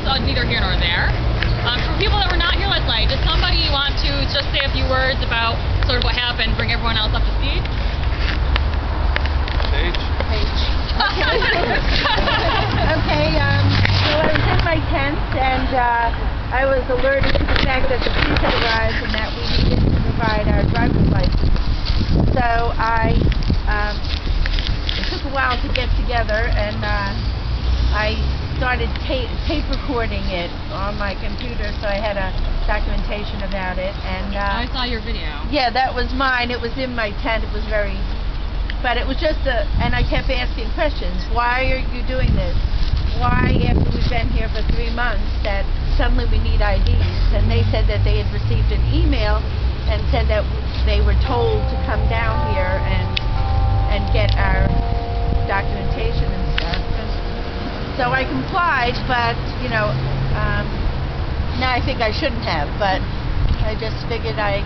that's neither here nor there. For people that were not here last night, does somebody want to just say a few words about sort of what happened, bring everyone else up to speed? Paige. Okay. Okay, so I was in my tent and I was alerted to the fact that the police had arrived and that we needed to provide our driver's license. So it took a while to get together and I started tape recording it on my computer, so I had a documentation about it. And I saw your video. Yeah, that was mine. It was in my tent. It was very... But it was just and I kept asking questions. Why are you doing this? Why, after we've been here for 3 months, that suddenly we need IDs? And they said that they had received an email and said that they were told to come down here and get our documentation and stuff. And so I complied, but, you know, now I think I shouldn't have, but I just figured I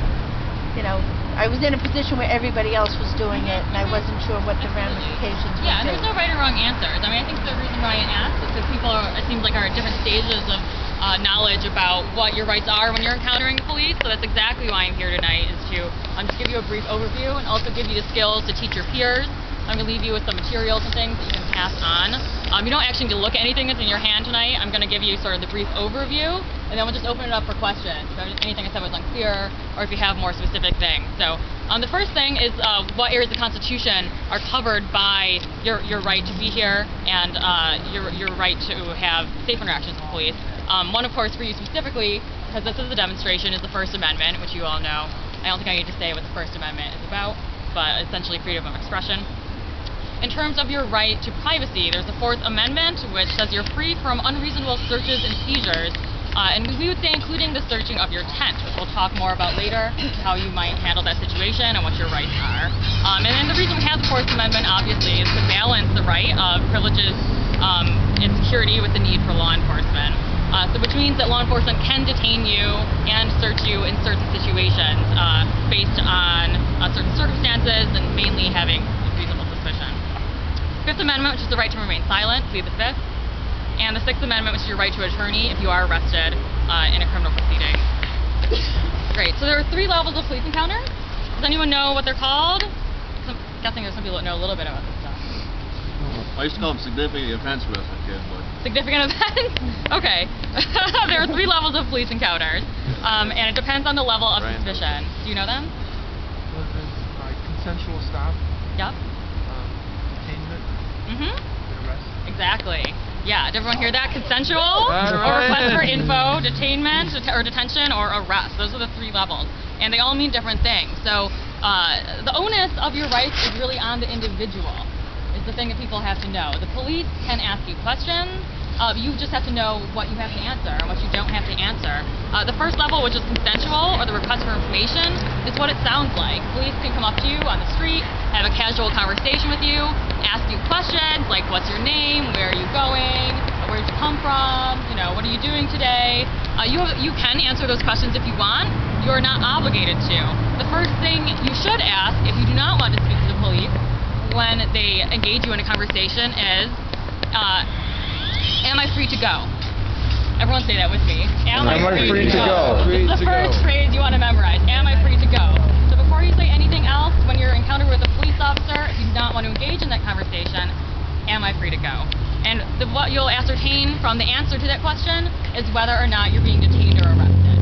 was in a position where everybody else was doing it, and I wasn't sure what the ramifications would be. Yeah, and there's no right or wrong answers. I mean, I think the reason Ryan asked is because people it seems like, are at different stages of knowledge about what your rights are when you're encountering the police. So that's exactly why I'm here tonight, is to just give you a brief overview and also give you the skills to teach your peers. I'm going to leave you with some materials and things that you can pass on. You don't actually need to look at anything that's in your hand tonight. I'm going to give you sort of the brief overview, and then we'll just open it up for questions. So if anything I said was unclear, or if you have more specific things. So the first thing is what areas of the Constitution are covered by your right to be here and your right to have safe interactions with police. One, of course, for you specifically, because this is a demonstration, is the First Amendment, which you all know. I don't think I need to say what the First Amendment is about, but essentially freedom of expression. In terms of your right to privacy, there's the Fourth Amendment, which says you're free from unreasonable searches and seizures, and we would say including the searching of your tent, which we'll talk more about later, how you might handle that situation and what your rights are. And then the reason we have the Fourth Amendment, obviously, is to balance the right of privileges and security with the need for law enforcement. Which means that law enforcement can detain you and search you in certain situations based on certain circumstances and mainly having reasonable suspicion. Fifth Amendment, which is the right to remain silent, plead the Fifth. And the Sixth Amendment, which is your right to attorney if you are arrested in a criminal proceeding. Great, so there are 3 levels of police encounters. Does anyone know what they're called? I'm guessing there's some people that know a little bit about this stuff. I used to call them significant events when I was a kid, but... Significant events? Okay. There are 3 levels of police encounters, and it depends on the level of suspicion. Do you know them? Like consensual stop. Yep. Detainment. Arrest. Exactly. Yeah, did everyone hear that? Consensual, or request for info, detainment, or detention, or arrest. Those are the 3 levels, and they all mean different things. So the onus of your rights is really on the individual, is the thing that people have to know. The police can ask you questions. You just have to know what you have to answer and what you don't have to answer. The first level, which is consensual, or the request for information, is what it sounds like. Police can come up to you on the street, have a casual conversation with you, ask you questions like, what's your name, where are you going, where did you come from, you know, what are you doing today? You can answer those questions if you want. You are not obligated to. The first thing you should ask, if you do not want to speak to the police when they engage you in a conversation, is, am I free to go? Everyone say that with me. Am I free to go? This is the first phrase you want to memorize. Am I free to go? So before you say anything else, when you're encountered with a police officer, if you do not want to engage in that conversation, am I free to go? And what you'll ascertain from the answer to that question is whether or not you're being detained or arrested.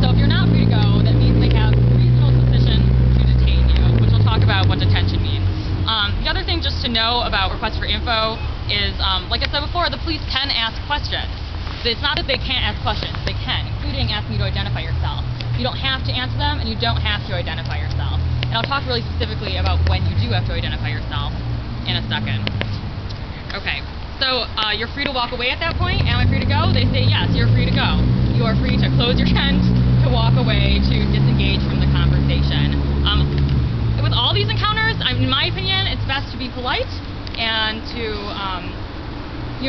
So if you're not free to go, that means they have reasonable suspicion to detain you, which we'll talk about what detention means. The other thing just to know about requests for info is, like I said before, the police can ask questions. It's not that they can't ask questions, they can, including asking you to identify yourself. You don't have to answer them, and you don't have to identify yourself. And I'll talk really specifically about when you do have to identify yourself in a second. Okay, so you're free to walk away at that point. Am I free to go? They say yes, you're free to go. You are free to close your tent, to walk away, to disengage from the conversation. With all these encounters, in my opinion, it's best to be polite and to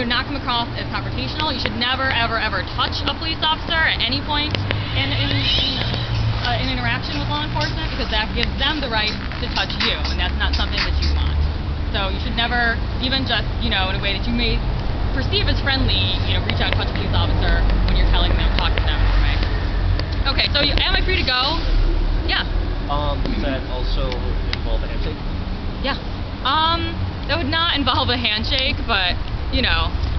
not come across as confrontational. You should never, ever, ever touch a police officer at any point in interaction with law enforcement, because that gives them the right to touch you, and that's not something that you want. So you should never, even just, in a way that you may perceive as friendly, reach out and touch a police officer when you're telling them, talking to them in this way. Okay, so am I free to go? Yeah. Does that also involve a handshake? Yeah. That would not involve a handshake, but,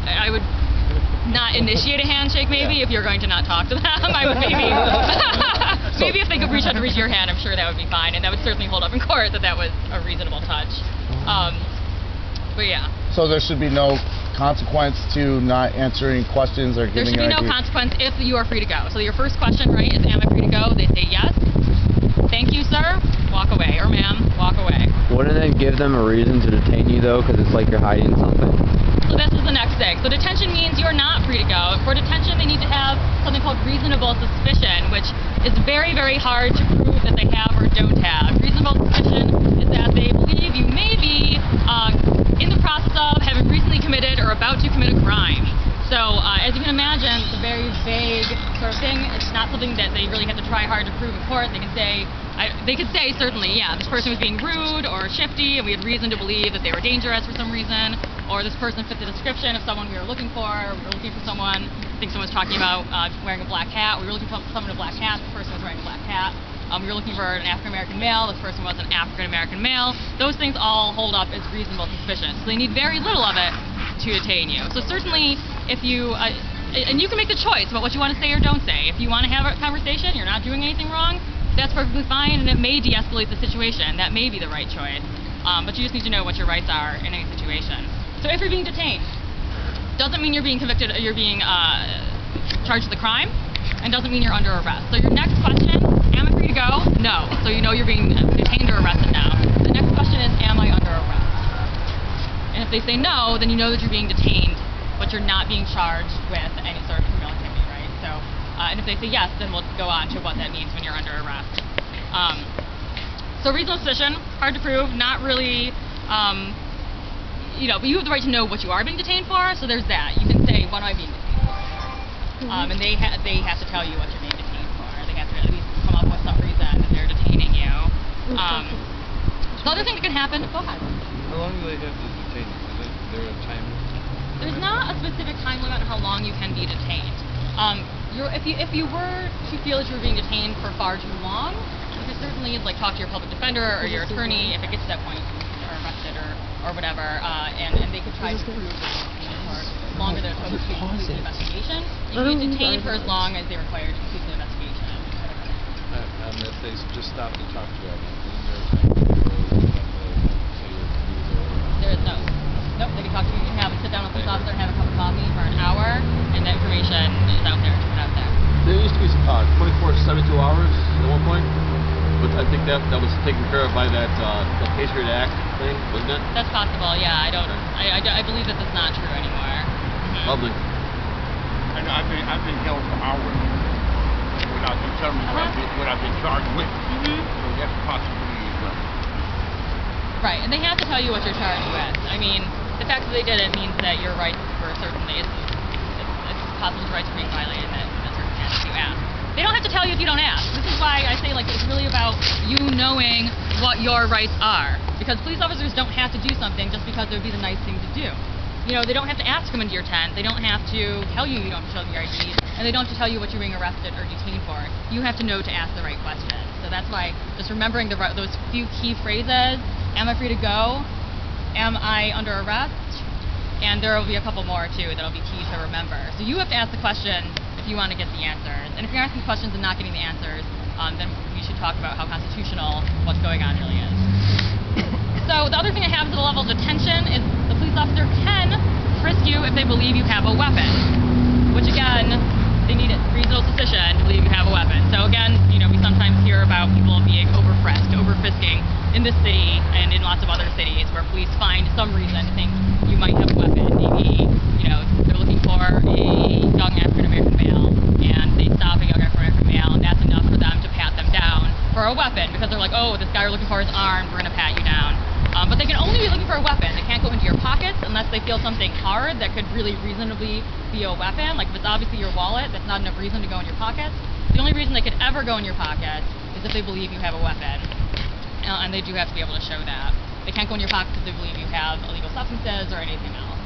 I would not initiate a handshake maybe if you're going to not talk to them. I would maybe, maybe if they could reach out to reach your hand, I'm sure that would be fine, and that would certainly hold up in court that was a reasonable touch. But yeah. So there should be no consequence to not answering questions or giving There should be no consequence if you are free to go. So your first question, right, is am I free to go? They say yes. Thank you, sir. Walk away. Or ma'am, walk away. Wouldn't it give them a reason to detain you, though, because it's like you're hiding something? So this is the next thing. So detention means you're not free to go. For detention, they need to have something called reasonable suspicion, which is very, very hard to prove that they have or don't have. Reasonable suspicion is that they believe you may be in the process of having recently committed or about to commit a crime. So as you can imagine, it's a very vague sort of thing. It's not something that they really have to try hard to prove in court. They could say certainly, yeah, this person was being rude or shifty, and we had reason to believe that they were dangerous for some reason, or this person fit the description of someone we were looking for. We were looking for someone. I think someone was talking about wearing a black hat. We were looking for someone in a black hat. This person was wearing a black hat. We were looking for an African-American male. This person was an African-American male. Those things all hold up as reasonable suspicion. So they need very little of it to detain you. So certainly, if you, and you can make the choice about what you want to say or don't say. If you want to have a conversation, you're not doing anything wrong, that's perfectly fine, and it may de-escalate the situation. That may be the right choice. But you just need to know what your rights are in any situation. So if you're being detained, doesn't mean you're being convicted, you're being charged with a crime, and doesn't mean you're under arrest. So your next question, am I free to go? No. So you know you're being detained or arrested now. The next question is, am I under arrest? And if they say no, then you know that you're being detained, but you're not being charged with any sort of criminal activity, right? So, and if they say yes, then we'll go on to what that means when you're under arrest. So reasonable suspicion, hard to prove, not really, but you have the right to know what you are being detained for, so there's that. You can say, what am I being detained for? And they have to tell you what you're being detained for. They have to at least come up with some reason that they're detaining you. The other thing that can happen, go ahead. How long do they have to detain you? Is there a time? There's not a specific time limit on how long you can be detained. If you were to feel that you were being detained for far too long, you could certainly talk to your public defender or your attorney if it gets to that point, or arrested or whatever, and they could try to prove that you're detained for longer than it's supposed to complete the investigation. You can be detained for as long as they require to complete the investigation. And if they just stop to talk to you, is there is no. Nope, they can talk to you. You can sit down with a police officer and have a cup of coffee for an hour, and the information is out there to put out there. There used to be 24 to 72 hours at one point, but I think that was taken care of by that the Patriot Act thing, wasn't it? That's possible, yeah. I believe that that's not true anymore. Lovely. And I've been held for hours without determining what I've been charged with. So that's a possibility as well. Right, and they have to tell you what you're charged with. I mean, the fact that they did it means that your rights were certainly, it's possible your rights are being violated in that circumstance if you ask. They don't have to tell you if you don't ask. This is why I say it's really about you knowing what your rights are. Because police officers don't have to do something just because it would be the nice thing to do. They don't have to ask them into your tent. They don't have to tell you don't have to show them your ID. And they don't have to tell you what you're being arrested or detained for. You have to know to ask the right question. So that's why just remembering those few key phrases, am I free to go? Am I under arrest? And there will be a couple more too that'll be key to remember. So you have to ask the question if you want to get the answers. And if you're asking questions and not getting the answers, then we should talk about how constitutional what's going on really is. So the other thing I have is the level of detention is the police officer can frisk you if they believe you have a weapon, which again, they need reasonable suspicion to believe you have a weapon. So again, we sometimes hear about people being over-frisked, over-frisking in this city and in lots of other cities where police find some reason to think you might have a weapon. Maybe, they're looking for a young African-American male and they stop a young African-American male and that's enough for them to pat them down for a weapon because they're like, oh, this guy we're looking for is armed, we're going to pat you down. But they can only be looking for a weapon. They can't go into your pockets unless they feel something hard that could really reasonably be a weapon. Like if it's obviously your wallet, that's not enough reason to go in your pockets. The only reason they could ever go in your pocket is if they believe you have a weapon. And they do have to be able to show that. They can't go in your pockets if they believe you have illegal substances or anything else.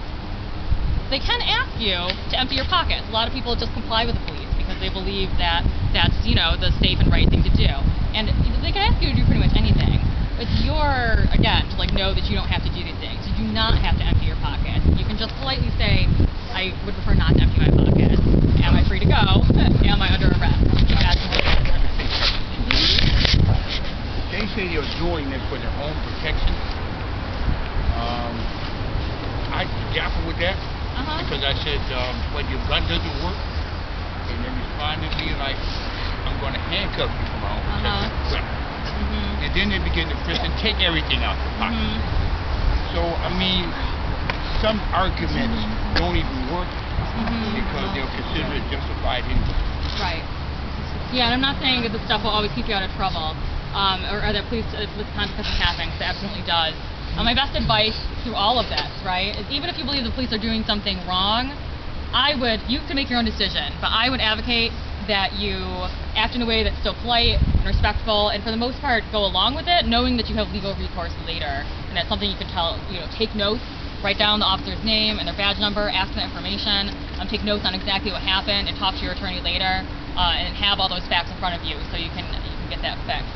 they can ask you to empty your pockets. A lot of people just comply with the police because they believe that that's, you know, the safe and right thing to do. And they can ask you to do pretty much anything. It's your, again, to like know that you don't have to do these things. You do not have to empty your pockets. You can just politely say, I would prefer not to empty my pockets. Am I free to go? Am I under arrest? That's They say they're doing this for their own protection. I grapple with that because I said, when your gun doesn't work, and they respond to me like, I'm going to handcuff you for my own protection. And then they begin to press and take everything out the pocket. So, I mean, some arguments don't even work because they'll consider it justified anyway. Right. Yeah, and I'm not saying that this stuff will always keep you out of trouble, or that police misconduct doesn't happen, because it absolutely does. My best advice through all of this, right, is even if you believe the police are doing something wrong, you can make your own decision, but I would advocate that you act in a way that's still polite and respectful, and for the most part, go along with it, knowing that you have legal recourse later, and that's something you can take notes, write down the officer's name and their badge number, ask them information, take notes on exactly what happened, and talk to your attorney later, and have all those facts in front of you so you can get that fixed.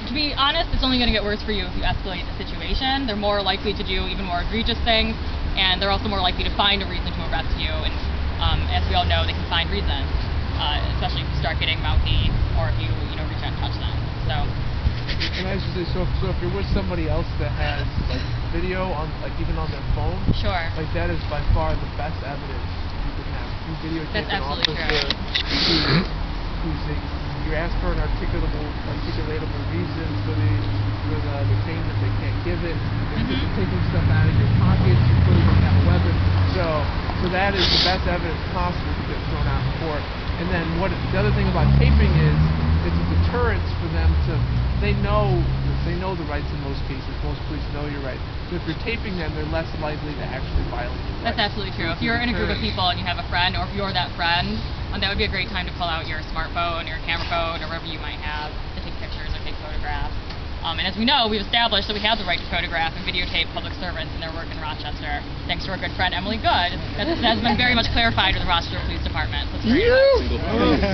To be honest, it's only going to get worse for you if you escalate the situation. They're more likely to do even more egregious things, and they're also more likely to find a reason to arrest you, and as we all know, they can find reasons, especially if you start getting mouthy or if you reach out and touch them. So. And I should say, so if you're with somebody else that has like video on, like even on their phone, like that is by far the best evidence you can have. You videotape an officer you ask for an articulatable reason for the detainment, they can't give it. They're taking stuff out of your pockets, you clearly don't have a weapon. So that is the best evidence possible to get thrown out in court. And then the other thing about taping is it's a deterrence for them to. They know the rights in most cases. Most police know your rights. So if you're taping them, they're less likely to actually violate your rights. That's absolutely true. If you're in a group of people and you have a friend, or if you're that friend, that would be a great time to pull out your smartphone or your camera phone or whatever you might have to take pictures or take photographs. And as we know, we've established that we have the right to photograph and videotape public servants in their work in Rochester, thanks to our good friend Emily Good. That has been very much clarified with the Rochester Police Department. So it's very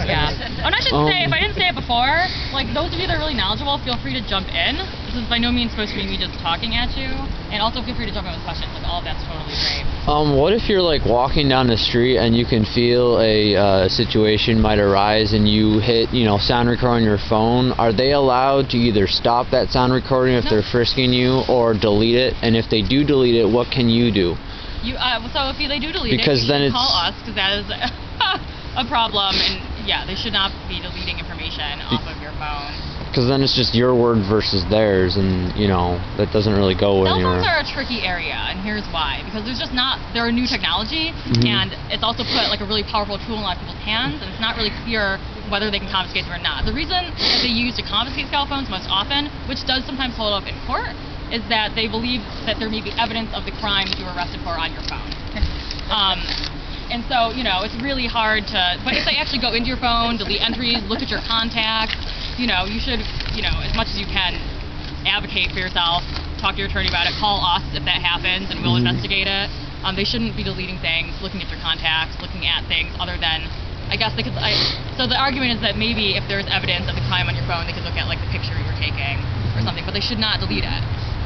yeah. And I should say, if I didn't say it before, like those of you that are really knowledgeable, feel free to jump in. This is by no means supposed to be me just talking at you, and also feel free to jump in with questions. Like all of that's totally great. What if you're like walking down the street and you can feel a situation might arise and you hit, sound recording on your phone? Are they allowed to either stop that sound recording if they're frisking you, or delete it? And if they do delete it, what can you do? So if they do delete because it, then call us, because that is a problem, and yeah, they should not be deleting information off of your phone. Because then it's just your word versus theirs, and that doesn't really go anywhere. Cell phones are a tricky area, and here's why. Because they're a new technology, and it's also put like a really powerful tool in a lot of people's hands, and it's not really clear whether they can confiscate them or not. The reason that they use to confiscate cell phones most often, which does sometimes hold up in court, is that they believe that there may be evidence of the crime that you were arrested for on your phone. And so, it's really hard to, but if they actually go into your phone, delete entries, look at your contacts, you should, as much as you can, advocate for yourself, talk to your attorney about it, call us if that happens, and we'll investigate it. They shouldn't be deleting things, looking at your contacts, looking at things other than, so the argument is that maybe if there's evidence of the crime on your phone, they could look at like the picture you're taking or something, but they should not delete it.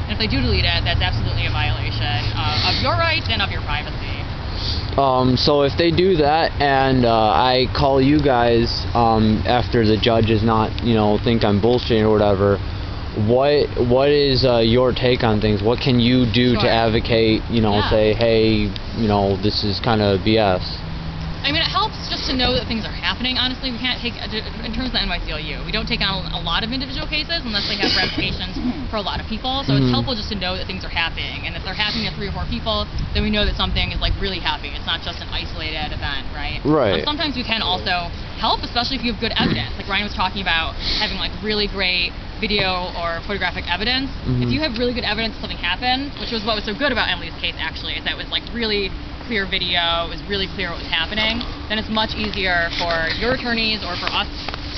And if they do delete it, that's absolutely a violation of your rights and of your privacy. So if they do that and I call you guys after the judge is not, think I'm bullshitting or whatever, what is your take on things? What can you do to advocate, say, hey, this is kind of BS? I mean, it helps just to know that things are happening. Honestly, we can't take, in terms of the NYCLU, we don't take on a lot of individual cases unless they have ramifications for a lot of people. So it's helpful just to know that things are happening. And if they're happening to 3 or 4 people, then we know that something is like really happening. It's not just an isolated event, right? Right. Sometimes we can also help, especially if you have good evidence. Like Ryan was talking about having like really great video or photographic evidence. If you have really good evidence that something happened, which was what was so good about Emily's case actually, is that it was like really clear video, it was really clear what was happening, then it's much easier for your attorneys or for us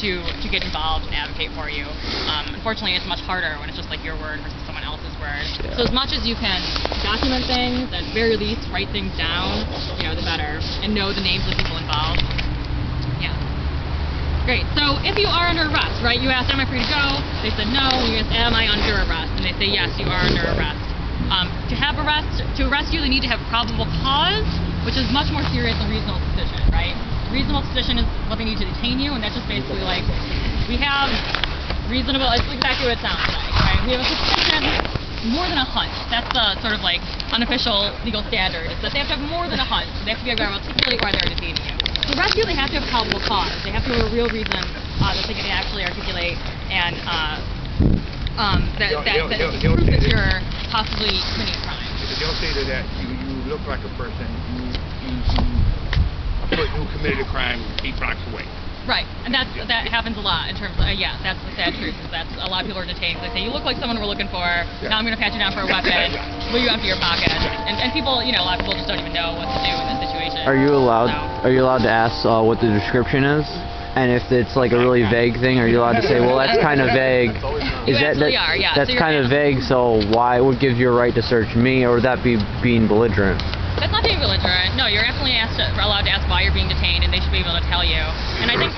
to get involved and advocate for you. Unfortunately, it's much harder when it's just like your word versus someone else's password. So as much as you can document things, at very least write things down, you know, the better, and know the names of people involved. Yeah. Great. So if you are under arrest, right, you asked, am I free to go? They said no. And you asked, am I under arrest? And they say, yes, you are under arrest. To arrest you, they need to have probable cause, which is much more serious than reasonable suspicion, right? Reasonable suspicion is what they need to detain you, and that's just basically like, we have reasonable, it's exactly what it sounds like, right? We have a suspicion, more than a hunch. That's the sort of like unofficial legal standard, is that they have to have more than a hunch. They have to be able to articulate why they're detaining you. To arrest you, they have to have probable cause. They have to have a real reason that they can actually articulate, and that proof that you're possibly committing a crime. They'll say to that, you look like a person who committed a crime 8 blocks away. Right, and that happens a lot in terms of, that's the sad truth, is that a lot of people are detained. They say, you look like someone we're looking for, now I'm going to pat you down for a weapon, will you empty your pocket? And people, you know, a lot of people just don't even know what to do in this situation. Are you allowed to ask what the description is? And if it's like a really vague thing, are you allowed to say, well, that's kind of vague? That's kind of vague, so why would give you a right to search me, or would that be being belligerent? That's not being belligerent. No, you're definitely allowed to ask why you're being detained, and they should be able to tell you. And I think,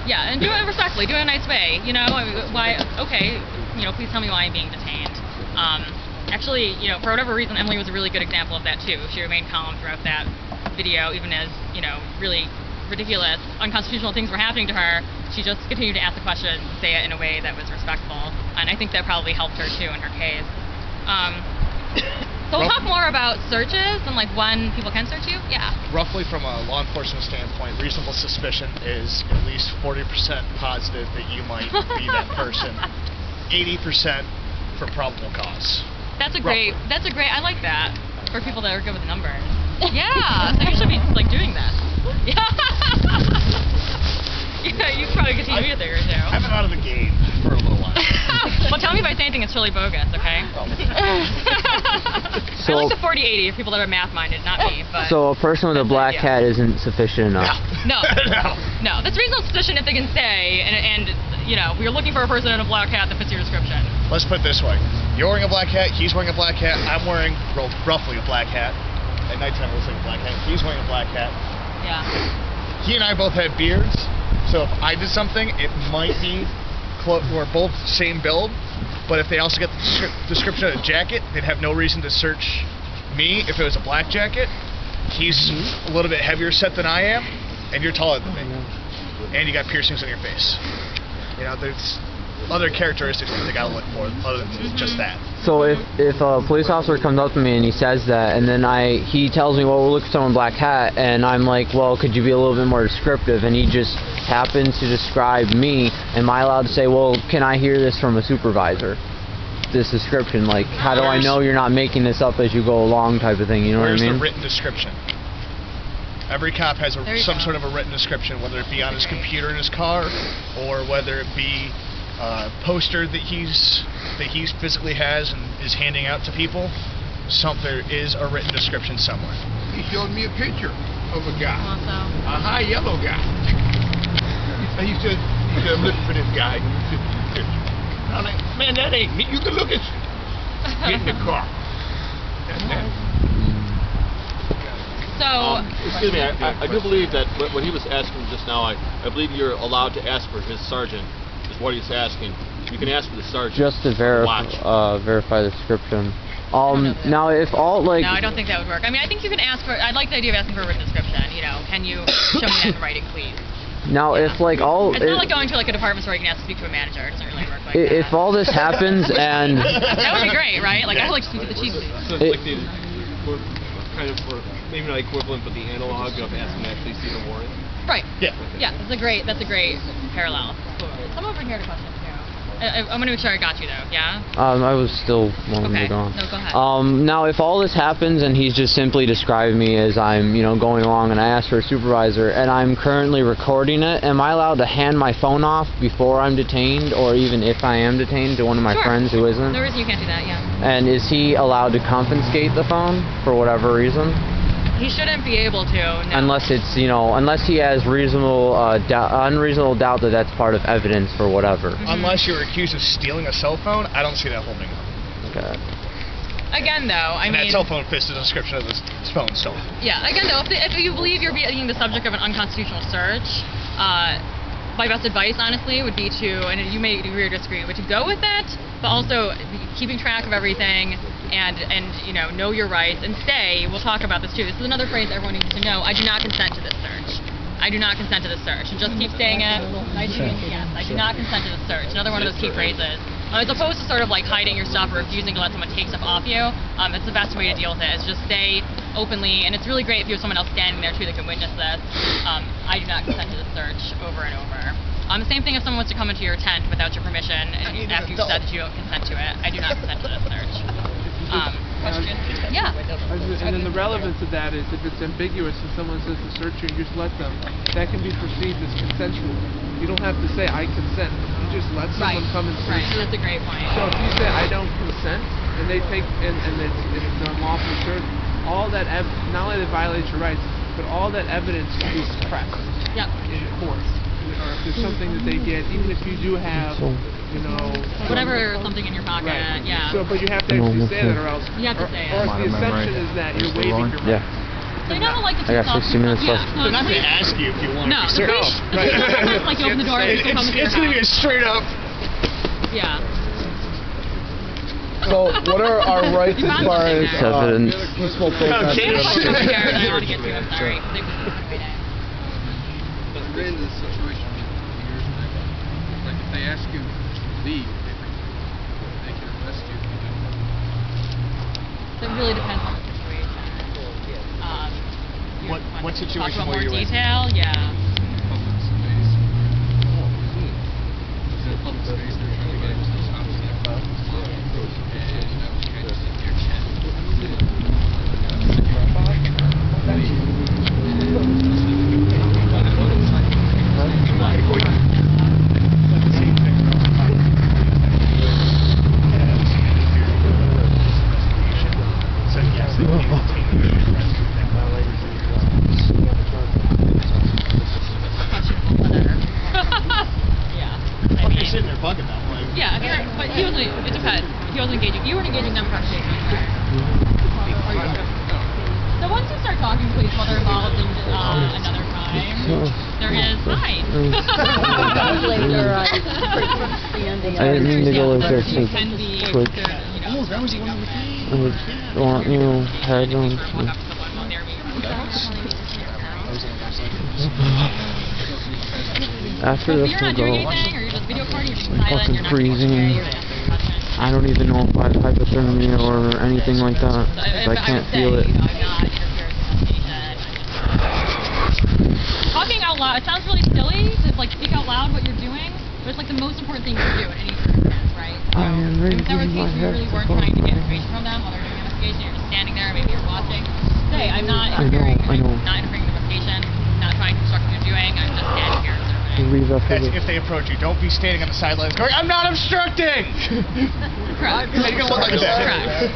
yeah, and do it respectfully, do it in a nice way. You know, why? Okay, you know, please tell me why I'm being detained. Actually, you know, for whatever reason, Emily was a really good example of that too. She remained calm throughout that video, even as, you know, really ridiculous, unconstitutional things were happening to her. She just continued to ask the questions and say it in a way that was respectful, and I think that probably helped her too in her case. So we'll talk more about searches and like when people can search you. Yeah. Roughly from a law enforcement standpoint, reasonable suspicion is at least 40% positive that you might be that person. 80% for probable cause. That's a great. I like that for people that are good with numbers. Yeah. So you should be like doing that. Yeah. Yeah, you probably could teach me a thing or two. I've been out of the game for a little while. Well, tell me if I say anything that's really bogus, okay? I like the 40-80 for people that are math-minded, not me. But so a person with a black hat isn't sufficient enough? No. No. That's reasonable suspicion if they can say, and you know, we're looking for a person in a black hat that fits your description. Let's put it this way. You're wearing a black hat, he's wearing a black hat, I'm wearing roughly a black hat. At nighttime it looks like a black hat. He's wearing a black hat. Yeah. He and I both have beards, so if I did something, it might be we're both same build, but if they also get the description of a jacket, they'd have no reason to search me if it was a black jacket. He's a little bit heavier set than I am, and you're taller than me. And you got piercings on your face. You know, there's other characteristics that they gotta look for other than just that. So if a police officer comes up to me and he says that, and then he tells me, well, we'll look for someone in a black hat, and I'm like, well, could you be a little bit more descriptive? And he just happens to describe me, am I allowed to say, well, can I hear this from a supervisor? This description, like, how do I know you're not making this up as you go along type of thing, you know what I mean? Where's the written description? Every cop has some sort of a written description, whether it be on his computer in his car, or whether it be poster that he's physically has and is handing out to people. There is a written description somewhere. He showed me a picture of a guy, a high yellow guy. He said, I'm looking for this guy. And he sent me the picture. And I'm like, man, that ain't me. You can look at it. Get in the car. That's that. So, excuse me, I do believe that what he was asking just now, I believe you're allowed to ask for his sergeant, is what he's asking. You can ask for the sergeant. Just to verify the description. Now if all like... No, I don't think that would work. I mean, I think you can ask for, I'd like the idea of asking for a written description, you know, can you show me that in writing, please? Now, if like all... It's not like going to like a department store where you can ask to speak to a manager. It doesn't really work like that. If all this happens and... That would be great, right? Like, I would like to speak to the chief. So it's like kind of for maybe not equivalent, but the analog of asking to actually see the warrant. Right. Yeah. Yeah, that's a great parallel. Come over here to questions too. I'm gonna make sure I got you though. Yeah. I was still wanting to go on. No, go ahead. Now, if all this happens and he's just simply described me as I'm, you know, going along, and I ask for a supervisor, and I'm currently recording it, am I allowed to hand my phone off before I'm detained, or even if I am detained, to one of my friends who isn't? No reason you can't do that. Yeah. And is he allowed to confiscate the phone for whatever reason? He shouldn't be able to. No. Unless it's, you know, unless he has unreasonable doubt that that's part of evidence for whatever. Unless you're accused of stealing a cell phone, I don't see that holding up. at. Again, though, I And mean... that cell phone fits the description of this phone, so... Yeah, again, though, if you believe you're being the subject of an unconstitutional search, my best advice, honestly, would be to, and you may agree or disagree, but to go with it, but also keeping track of everything and know your rights and stay. We'll talk about this, too. This is another phrase everyone needs to know. I do not consent to this search. I do not consent to this search. And just keep saying it. I do not consent to this search. Another one of those key phrases. As opposed to sort of like hiding your stuff or refusing to let someone take stuff off you, it's the best way to deal with it, is just stay openly, and it's really great if you have someone else standing there too that can witness this. I do not consent to this search over and over. The same thing if someone wants to come into your tent without your permission after you've said that you don't consent to it. I do not consent to this search. Question? Yeah. And then the relevance of that is if it's ambiguous and someone says to search you, you just let them. That can be perceived as consensual. You don't have to say, I consent. You just let someone come and search you. That's a great point. So if you say, I don't consent, and they take, and it's an unlawful search, all that, not only that violates your rights, but all that evidence will be suppressed in court. Or if there's something that they get, even if you do have, whatever, something in your pocket, right. So, but you have to actually say that, or else, you have to say it. Or the assumption is that you're waiving your rights. They never like to I got 60 minutes left. They're not going to ask you if you want to be searched. No, right. Like you open the door and people come into your house. It's going to be a straight up. Yeah. So, what are our rights as far as peaceful protest? I want to get to. I'm sorry. But ran into this situation years ago. Like if they ask you to leave, they can arrest you if you don't. It really depends on the situation. What situation talk about were more you detail? in? Yeah. Public space. Is it public space? They're trying to get into this house. And I was trying to sit near But he wasn't. It depends. He wasn't engaging. You weren't engaging them in conversation. So once you start talking to police while they're involved in another crime, there is fine. I didn't mean to go like this. You can be considered, I want you head on. After this will go. I'm fucking freezing. I don't even know if I have hypothermia or anything like that. I can't feel it. Talking out loud, it sounds really silly to like speak out loud what you're doing, but it's like the most important thing to do in any circumstance, right? So, in whichever case you really weren't trying to get information from them while they're doing an investigation, you're just standing there, maybe you're watching. Say, I'm not interfering, not interfering in the investigation, not trying to obstruct what you're doing, I'm just standing here. If they approach you, don't be standing on the sidelines going, I'm not obstructing! Correct. You're going to look like that.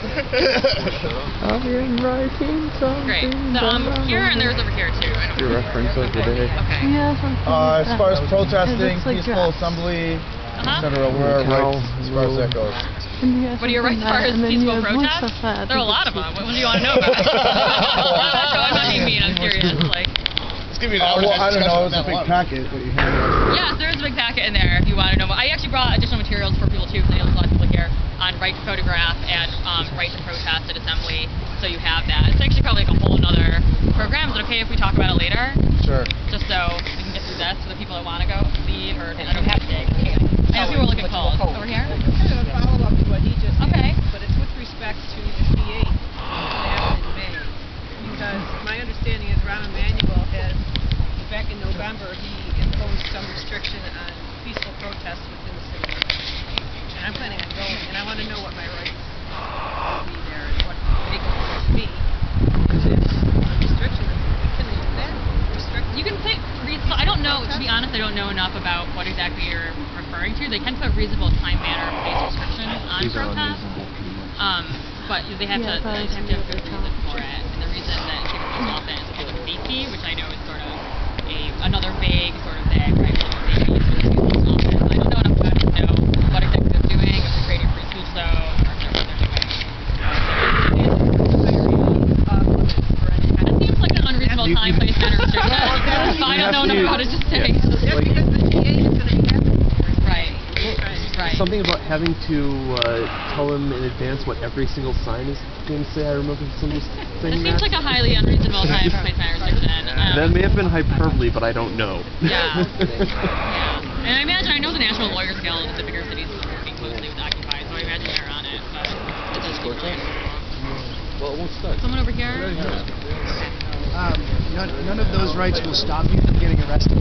I'm writing something. Great. So, here and there's over here too. I don't Your reference of the day. Okay. As far as protesting, peaceful assembly, etc., where are our rights as far as that goes? What are your rights as far as peaceful protest? There are a lot of them. What do you want to know about? I'm not being mean. I'm serious. Like. Give me well, I don't know. It's a big packet. Yes, there's a big packet in there if you want to know more. I actually brought additional materials for people too, because I know there's a lot of people here on right to photograph and right to protest at assembly, so you have that. It's actually probably like a whole other program. Is it okay if we talk about it later? Sure. Just so we can get through this for the people that want to go leave, or I don't have to. I know people are looking cold. Over here? Kind of a follow-up to what he just said, but it's with respect to the P8 that happened in May. Because my understanding is Rahm Emanuel has, back in November, he imposed some restriction on peaceful protests within the city limits. And I'm planning on going, and I want to know what my rights will be there and what they can force me. Restriction, you can put reasonable. I don't know. To be honest, I don't know enough about what exactly you're referring to. They can put reasonable time, manner, place restrictions on protests. But they have to have a good reason for it. And the reason that it's given most often is public safety, which I know is sort of another vague sort of thing, right? Public safety is sort of used most often. I don't know enough about it to know what exactly they're doing, if they're creating a free speech zone, or if they're So I don't know how to just say. That's because the GA is going to be happy. Right. Right. Something about having to tell them in advance what every single sign is going to say. I remember somebody saying It seems like a highly unreasonable time for placement restriction. That may have been hyperbole, but I don't know. Yeah. Yeah. And I imagine, I know the National Lawyers Guild in the bigger cities is working closely with Occupy, so I imagine they're on it. But It's just go time. Well, it won't start. Someone over here? None of those rights will stop you from getting arrested.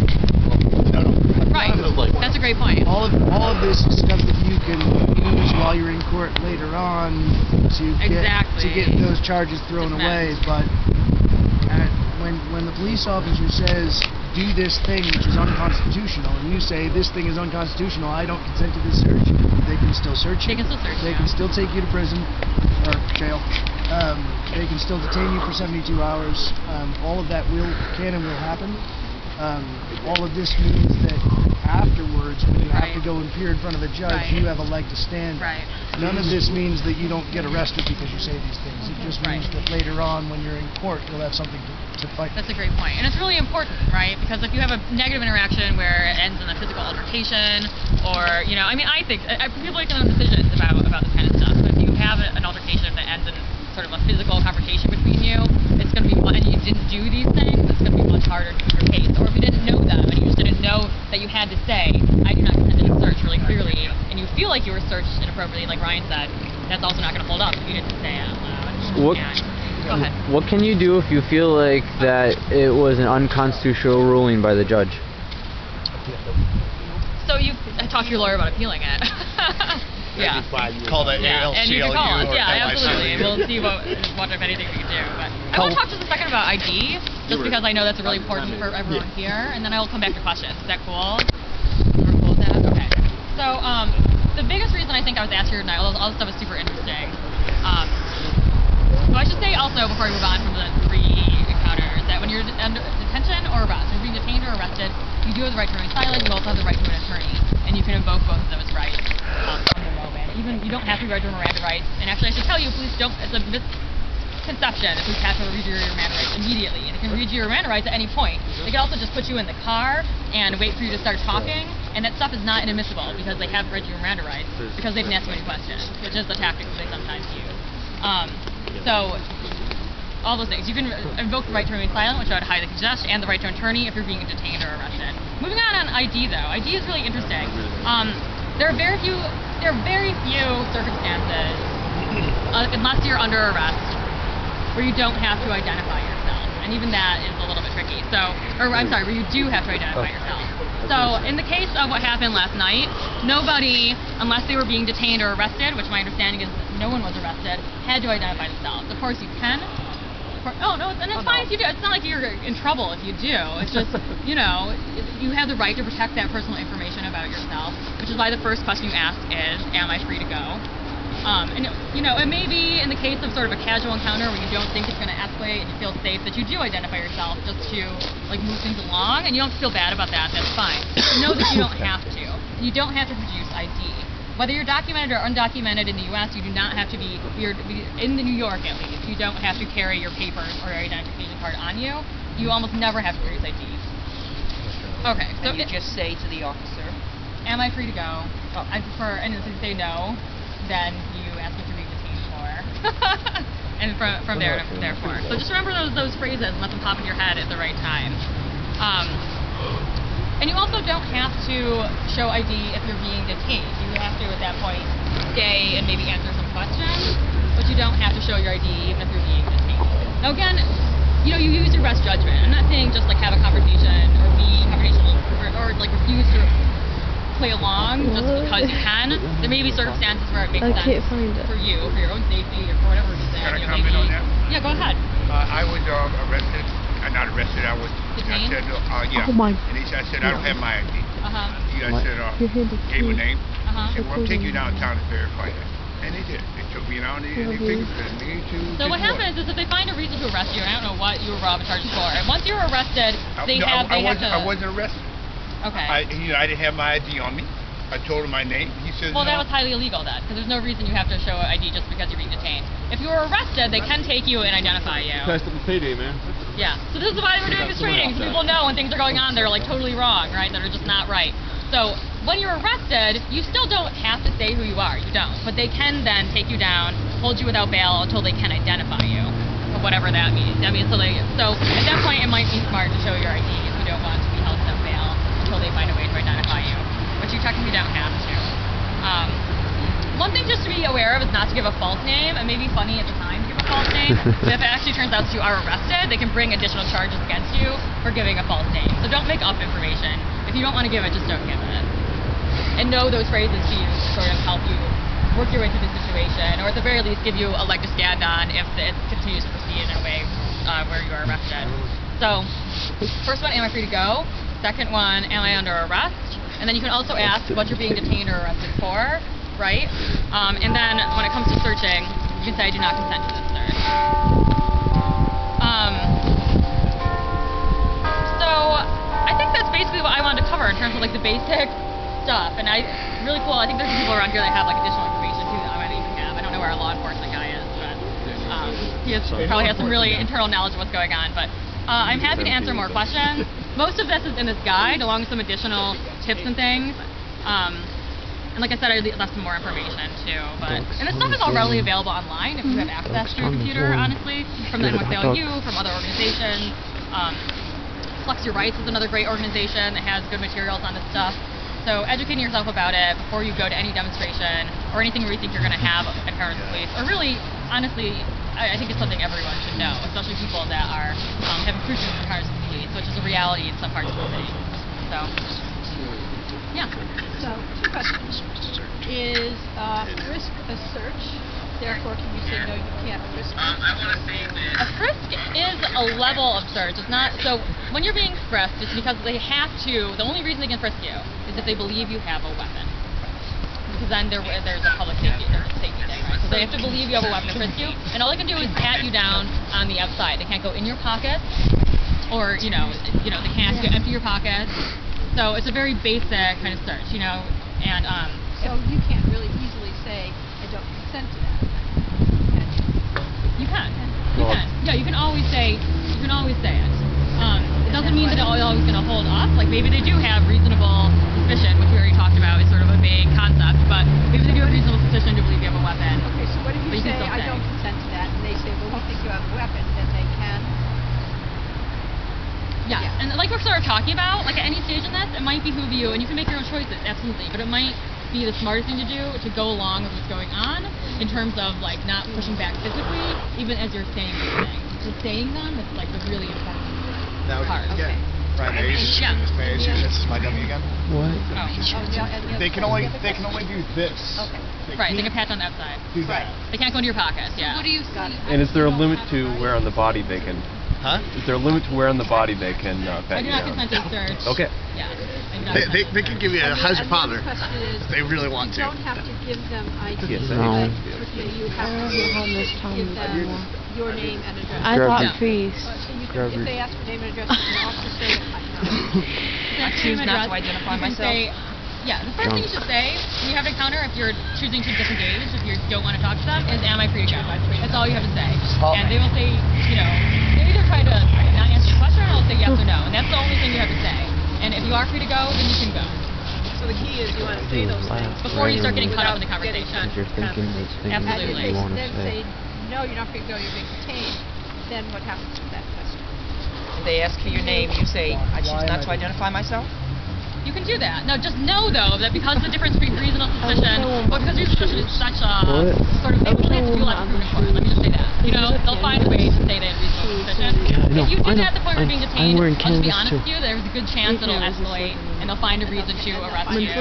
Right. That's a great point. All of this is stuff that you can use while you're in court later on to get those charges thrown away. But when the police officer says do this thing which is unconstitutional, and you say this thing is unconstitutional, I don't consent to this search, they can still search you. They can still search you. They can still take you to prison or jail. They can still detain you for 72 hours. All of that can and will happen. All of this means that afterwards, when you have to go and appear in front of a judge, you have a leg to stand on. None of this means that you don't get arrested because you say these things. It just means that later on, when you're in court, you'll have something to fight. That's a great point. And it's really important, right? Because if you have a negative interaction where it ends in a physical altercation, or, you know, I mean, I think, people make their own decisions about this kind of stuff. But if you have an altercation that ends in sort of a physical confrontation between you, it's going to be, and you didn't do these things, it's going to be much harder to prove your case. Or if you didn't know them, and you just didn't know that you had to say, I do not consent to the search really clearly, and you feel like you were searched inappropriately, like Ryan said, that's also not going to hold up if you didn't say it out loud. Go ahead. What can you do if you feel like that it was an unconstitutional ruling by the judge? So you talk to your lawyer about appealing it. Yeah. Call that ACLU and you can call us. Yeah, absolutely. ACLU. We'll see what if anything we can do. But I want to talk just a second about ID, just because I know that's really important for everyone here, and then I will come back to questions. Is that cool? We're cool with that? Okay. So the biggest reason I think I was asked here tonight, all this stuff is super interesting. So I should say also, before we move on from the 3 encounters, that when you're under detention or arrest, you're being detained or arrested, you do have the right to remain silent, you also have the right to an attorney, and you can invoke both of those rights on the moment. Even you don't have to be read your Miranda rights, and actually I should tell you, police don't, it's a misconception that police have to read your Miranda rights immediately. They can read your Miranda rights at any point. They can also just put you in the car and wait for you to start talking, and that stuff is not inadmissible because they haven't read your Miranda rights, because they didn't ask you any questions, which is the tactic that they sometimes use. So, all those things. You can invoke the right to remain silent, which I would highly suggest, and the right to an attorney if you're being detained or arrested. Moving on ID though. ID is really interesting. There are very few circumstances, unless you're under arrest, where you don't have to identify yourself. And even that is a little bit tricky. Where you do have to identify yourself. So, in the case of what happened last night, nobody, unless they were being detained or arrested, which my understanding is no one was arrested, had to identify themselves. Of course you can. And it's fine if you do. It's not like you're in trouble if you do. It's just, you know, you have the right to protect that personal information about yourself, which is why the first question you ask is, am I free to go? And, you know, it may be in the case of sort of a casual encounter where you don't think it's going to escalate and you feel safe that you do identify yourself just to, like, move things along, and you don't feel bad about that, that's fine. But know that you don't have to. You don't have to produce ID. Whether you're documented or undocumented in the U.S., you do not have to be, in New York at least, you don't have to carry your papers or your identification card on you. You almost never have to produce ID. Okay, so you just say to the officer, am I free to go? I prefer, and if they say no, then you ask me to be detained for. And from there, therefore. So just remember those phrases and let them pop in your head at the right time. And you also don't have to show ID if you're being detained. You have to, at that point, stay and maybe answer some questions, but you don't have to show your ID even if you're being detained. Now again, you know, you use your best judgment. I'm not saying just like have a confrontation or be confrontational or like refuse to play along just because you can. There may be circumstances where it makes sense for you, for your own safety, or for whatever reason. Can I comment on that? Yeah, go ahead. I was arrested. Not arrested. I was. Detained? I said, yeah. And I said, I don't have my ID. I said, gave a name. He said, well, I'll take you downtown to verify that. And they did. They took me down and they fingerprinted me to. So what happens is if they find a reason to arrest you, and I don't know what you were robbed and charged for, and once you're arrested, I wasn't arrested. Okay. I didn't have my ID on me. I told him my name. He says well, no. that was highly illegal then, because there's no reason you have to show ID just because you're being detained. If you were arrested, they can take you and identify you. Past the payday, man. Yeah. So this is why we're doing this training, so people know when things are going on that are like totally wrong, right? That are just not right. So when you're arrested, you still don't have to say who you are. You don't. But they can then take you down, hold you without bail until they can identify you, or whatever that means. I mean, so at that point, it might be smart to show your ID if you don't want to be held without bail until they find a way to identify you, but you technically don't have to. One thing just to be aware of is not to give a false name. It may be funny at the time to give a false name, but if it actually turns out that you are arrested, they can bring additional charges against you for giving a false name. So don't make up information. If you don't want to give it, just don't give it. And know those phrases to use to sort of help you work your way through the situation, or at the very least give you a leg to stand on if it continues to proceed in a way where you are arrested. So, first one, am I free to go? Second one, am I under arrest? And then you can also ask what you're being detained or arrested for, right? And then when it comes to searching, you can say I do not consent to this search. So I think that's basically what I wanted to cover in terms of like the basic stuff. And really cool. I think there's people around here that have like additional information too that I might even have. I don't know where our law enforcement guy is, but he probably has some really internal knowledge of what's going on. But I'm happy to answer more questions. Most of this is in this guide, along with some additional tips and things. And like I said, I left some more information too. And this stuff is all readily available online if you have access to a computer, honestly, from the ACLU, from other organizations. Flex Your Rights is another great organization that has good materials on this stuff. So educating yourself about it before you go to any demonstration or anything where you think you're going to have encounters with police, or really, honestly, I think it's something everyone should know, especially people that are having frequent encounters with police, which is a reality in some parts of the city. So, yeah. So, two questions. Is frisk a search? Therefore, can you say no, you can't frisk? A frisk is a level of search. It's not, so when you're being frisked, it's because they have to, the only reason they can frisk you is if they believe you have a weapon. Because then there's a public safety thing, right? So they have to believe you have a weapon to frisk you, and all they can do is pat you down on the outside. They can't go in your pocket, or, they can't empty your pockets. So it's a very basic kind of search, and so you can't really easily say, I don't consent to that. You can. Yeah, you can always say it. It doesn't mean that it's always going to hold up. Like maybe they do have reasonable suspicion, which we already talked about is sort of a vague concept, but maybe they do have reasonable suspicion to believe you have a weapon. Okay, so what if you say, I don't consent to that, and they say, well, we think you have a weapon, then they can? Yeah, and like we're sort of talking about, like at any stage in this, it might behoove you, and you can make your own choices, absolutely, but it might be the smartest thing to do to go along with what's going on in terms of like not pushing back physically, even as you're saying these things. So saying them is like the really important part. Okay. Right, may I use this as my dummy again? What? They can only do this. Okay. They can pat on the outside. Do that. They can't go into your pockets, yeah. What do you got? And is there a limit to where on the body they can? Huh? Is there a limit to where on the body they can pat you down? I do not consent to search. Okay. Yeah. They can give you a how's your father If they really want to. You don't have to give them ID. No. You have to give them your name and address. I thought please. If they ask for name and address, you can also say, I choose not to identify myself. Yeah, the first thing you should say when you have an encounter, if you're choosing to disengage, if you don't want to talk to them, is, am I free to go? That's all you have to say. And they will say, they either try to not answer your question or they'll say yes or no. And that's the only thing you have to say. And if you are free to go, then you can go. So the key is you want to say those things before you start getting caught up in the conversation. You're thinking those things Absolutely. you want to then say, no, you're not free to go, you're being detained. Then what happens with that question? If they ask for your name, you say, I choose not to identify myself? You can do that. Now, just know, though, that because the difference between reasonable suspicion, but because reasonable suspicion is such a sort of, they really have to do a lot of proving for it. Let me just say that. They'll find a way to say they have reasonable suspicion. If you do that at the point where you're being detained, I'll just be honest with you, there's a good chance it'll escalate, and they'll find a reason to arrest you.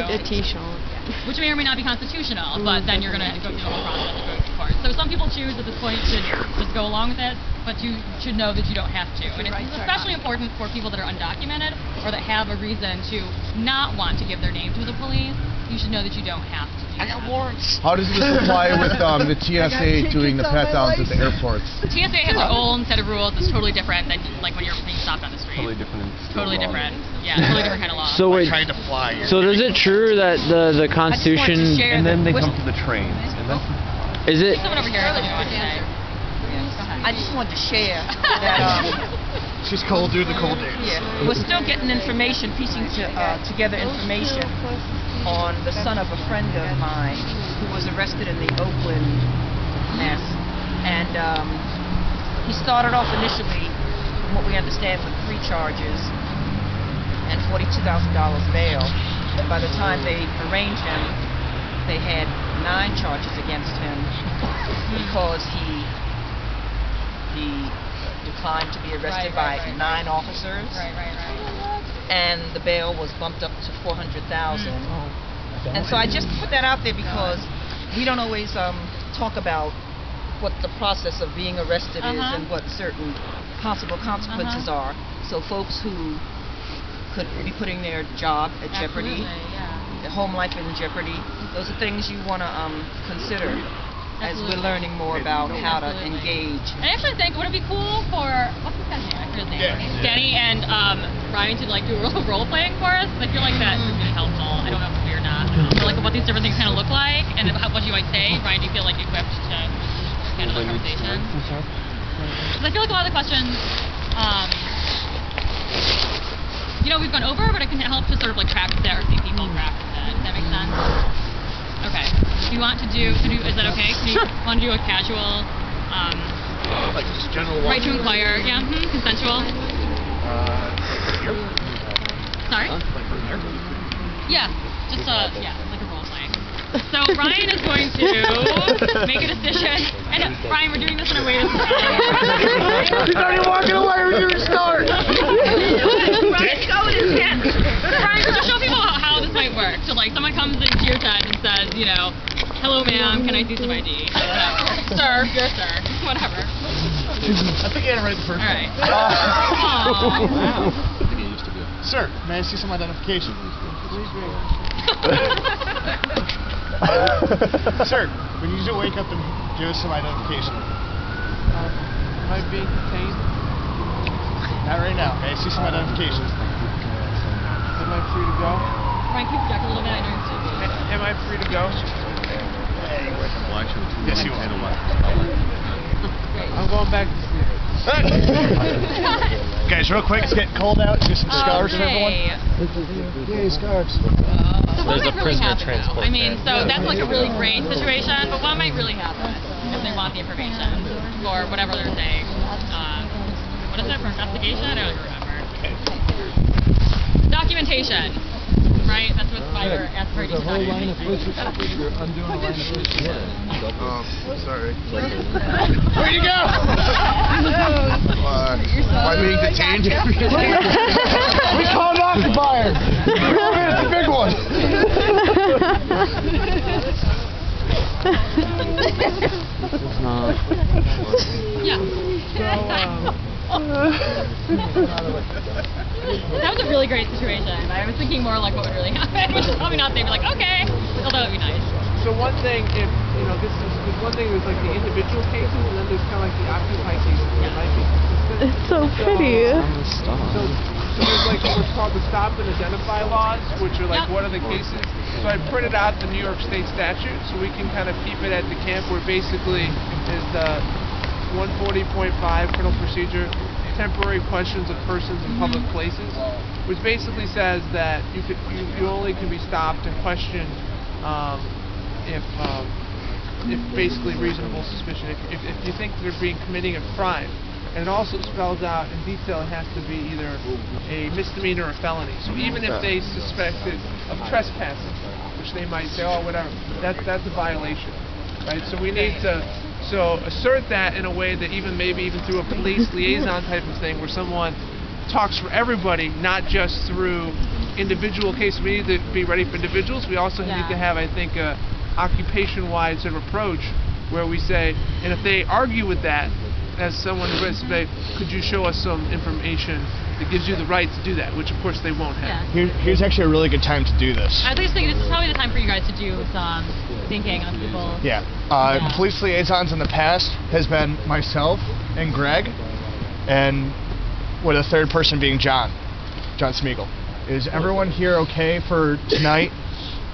Which may or may not be constitutional, but then you're going to go through the whole process of going to court. So some people choose at this point to just go along with it, but you should know that you don't have to. And it's especially important for people that are undocumented or that have a reason to not want to give their name to the police. You should know that you don't have to. I got warrants. How does this apply with the TSA doing the pat-downs at the airports? The TSA has their own set of rules. It's totally different than like when you're being stopped on the street. Totally different. Totally different. Yeah, totally different kind of law. So wait, trying to fly. So is it true that the Constitution? And then they come to the trains. And then is it? Someone over here doesn't know what to say. I just want to share that She's cold, dude. The cold days. Yeah, we're still getting information, piecing together information on the son of a friend of mine who was arrested in the Oakland mess, and he started off initially, from what we understand, with 3 charges and $42,000 bail. And by the time they arraigned him, they had 9 charges against him because he declined to be arrested by 9 officers. And the bail was bumped up to $400,000. And so I just put that out there because we don't always talk about what the process of being arrested is and what certain possible consequences are. So folks who could be putting their job at jeopardy, their home life in jeopardy, those are things you want to consider as we're learning more about how to engage. And I actually think, would it be cool for, what's this guy's name? I forget his name. Danny and Ryan to like do a little role playing for us? I feel like that would be helpful. I don't know if it's weird or not. Or like what these different things kind of look like and what you might say. Ryan, do you feel like equipped to handle the conversation? Because I feel like a lot of the questions, you know, we've gone over, but it can help to sort of like practice it or see people practice it. Does that make sense? Okay. Do you want to do, is that okay? Do you want to do a casual, like just general right to inquire, yeah, consensual? Here? Sorry? Like from here? Yeah, just yeah, like a role playing. So Ryan is going to make a decision, and Ryan, we're doing this in a way that's He's already walking away when you start! Ryan, just show people how this might work. So like someone comes into your tent and says, you know, hello ma'am, can I see some ID? Sir, you're sir, whatever. I think you had it right the first time. Alright. Sir, may I see some identification? Sir, we need you to wake up and give us some identification. Am I being detained? Not right now. May I see some identification? Am I free to go? Ryan, keep back a little bit. I know you're still Am I free to go? Yes, you are. I'm going back to sleep. Guys, real quick, it's getting cold out. Do some scarves for everyone. Yay, scarves. So what There's a might really prisoner happen transport though? I mean, van. so that's like a really great situation, but what might really happen if they want the information for whatever they're saying? What is it, for investigation? I don't even remember. Documentation, right? That's what Fiverr asks for. You're undoing a line of push-ups. Sorry. Where'd you go? Am I being detained? We called Occupy. It's a big one. Yeah. That was a really great situation. I was thinking more like what would really happen, which is probably not. They'd be like, okay, although it would be nice. So one thing, if you know, there's one thing is like the individual cases, and then there's kind of like the Occupy cases that might be consistent. It's so pretty. So there's like what's called the stop and identify laws, which are like what are the cases. So I printed out the New York State statute, so we can kind of keep it at the camp, where basically is the 140.5 criminal procedure, temporary questions of persons in public places, which basically says that you only can be stopped and questioned if basically reasonable suspicion, if you think they're committing a crime. And it also spells out in detail it has to be either a misdemeanor or felony. So even if they suspect it of trespassing, which they might say, oh, whatever, that's a violation, right? So we need to assert that in a way that maybe even through a police liaison type of thing, where someone talks for everybody, not just through individual cases. We need to be ready for individuals. We also need to have, I think, a occupation-wide sort of approach where we say, and if they argue with that, as someone who would say, could you show us some information that gives you the right to do that, which of course they won't have. Here's actually a really good time to do this. I was thinking this is probably the time for you guys to do some thinking on people. Police liaisons in the past has been myself and Greg, and with a third person being John Smeagol. Is everyone here okay for tonight?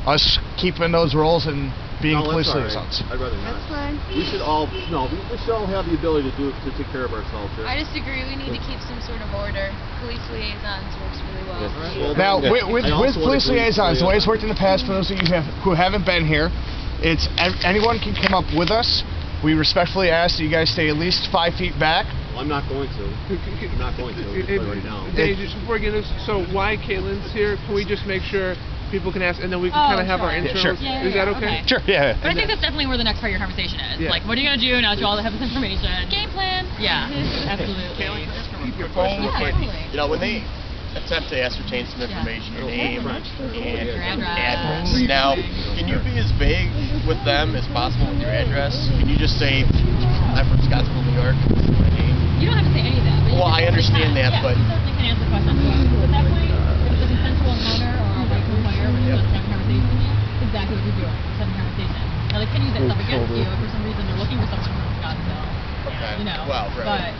Us keeping those roles and being No, police that's all right. liaisons. I'd rather not. That's fine. We should all we should all have the ability to take care of ourselves here. I disagree. We need to keep some sort of order. Police liaisons works really well. Well, Now, with I also police wanna agree liaisons, the way it's with worked in the past, for those of you who haven't been here, it's anyone can come up with us. We respectfully ask that you guys stay at least 5 feet back. Well, I'm not going to. I'm not going to. Right now. Danny, just before we get this, so why Caitlin's here? Can we just make sure people can ask, and then we can kind of have our intros? Sure. Yeah, Is that okay? Sure. Yeah. But I think that's definitely where the next part of your conversation is. Yeah. Like, what are you going to do now that you all have this information? Game plan. Yeah, absolutely. Keep your phone Yeah, with you. totally. You know, when they attempt to ascertain some information, your name and Your address. address. Now, can you be as vague with them as possible with your address? Can you just say, I'm from Scottsville, New York, this is my name? You don't have to say any of that. But Well, I understand that, yeah, but... you certainly can answer the question. So at that point, if it's a consensual encounter or a right to inquire, which is having a conversation with you, that's exactly what you're doing. It's having a conversation. Now, they can use that stuff against you if for some reason they're looking for someone from Scottsville. Okay. You know, Well, right.